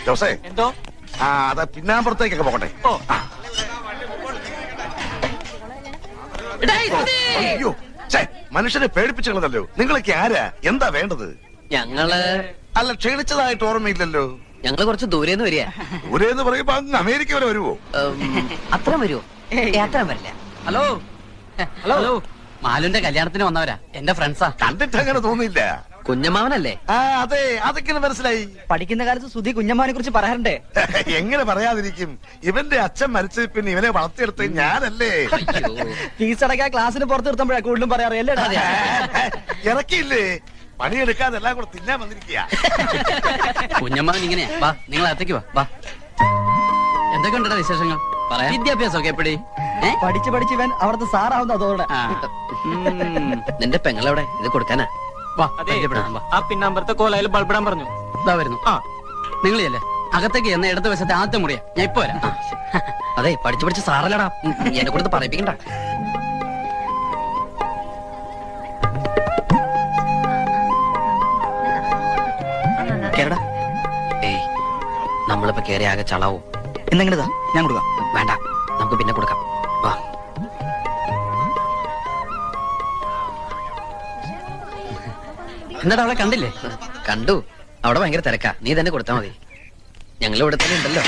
ജോസേ എന്തോ അത് പിന്നാമ്പുറത്തേക്കൊക്കെ പോകട്ടെ. അയ്യോ മനുഷ്യനെ പേടിപ്പിച്ചുള്ളതല്ലോ. നിങ്ങളൊക്കെ ആരാ? എന്താ വേണ്ടത്? ഞങ്ങള് അല്ല ക്ഷണിച്ചതായിട്ട് ഓർമ്മയില്ലല്ലോ. ഞങ്ങള് കുറച്ച് ദൂരേന്ന് വരിക. ദൂരേന്ന് പറയുമ്പോ അങ്ങ് അമേരിക്ക വരെ വരുവോ? അത്ര വരുമോ? അത്ര വരില്ല. ഹലോ ഹലോ മാലുന്റെ കല്യാണത്തിന് വന്നവരാ, എന്റെ ഫ്രണ്ട്സാ. കണ്ടിട്ട് അങ്ങനെ തോന്നിയില്ല. കുഞ്ഞമ്മാവനല്ലേ? അതെ, അതൊക്കെ മനസ്സിലായി. പഠിക്കുന്ന കാലത്ത് സുധി കുഞ്ഞമ്മാനെ കുറിച്ച് പറയാറുണ്ടേ. എങ്ങനെ പറയാതിരിക്കും? ഇവന്റെ അച്ഛൻ മരിച്ച പിന്നെ ഇവനെ വളർത്തിയെടുത്ത് ഞാനല്ലേ. ഫീസ് അടക്കാൻ ക്ലാസ്സിന് പുറത്ത് നിർത്തുമ്പോഴാ കൂടുതലും പറയാറ്. അല്ലേ ഇറക്കിയില്ലേ? പണിയെടുക്കാതെ എല്ലാം കൂടെ തിന്നാൻ വന്നിരിക്കുക. കുഞ്ഞമ്മാവൻ ഇങ്ങനെയാ. വാ, നിങ്ങൾ അകത്തേക്ക് വാ. എന്തൊക്കെ ഉണ്ടോ വിശേഷങ്ങൾ? വിദ്യാഭ്യാസമൊക്കെ എപ്പടി? പഠിച്ച് പഠിച്ച് ഇവൻ അവിടുത്തെ സാറാവുന്ന അതോടെ. നിന്റെ പെങ്ങളെവിടെ? ഇത് കൊടുക്കാനാ? ആ പിന്നമ്പറത്തെ കോലയിൽ ബൾബിടാൻ പറഞ്ഞു. ഇതാ വരുന്നു. നിങ്ങളില്ലേ അകത്തേക്ക് എന്ന ഇടത് വശത്തെ ആദ്യത്തെ മുറിയാ. ഞാൻ ഇപ്പൊ വരാം. അതെ, പഠിച്ചു പഠിച്ച് സാറല്ലടാ, എന്നെ കൊടുത്ത് പറയിപ്പിക്കണ്ട. കേരടാ. ഏയ്, നമ്മളിപ്പോ കേറി ആകെ ചളാവും. എന്നെങ്ങനെതാ? ഞാൻ കൊടുക്കാം. വേണ്ട, നമുക്ക് പിന്നെ കൊടുക്കാം. വാ. എന്നിട്ട് അവളെ കണ്ടില്ലേ? കണ്ടു. അവിടെ ഭയങ്കര തിരക്കാ. നീ തന്നെ കൊടുത്താ മതി. ഞങ്ങൾ ഇവിടെ തന്നെ ഉണ്ടല്ലോ.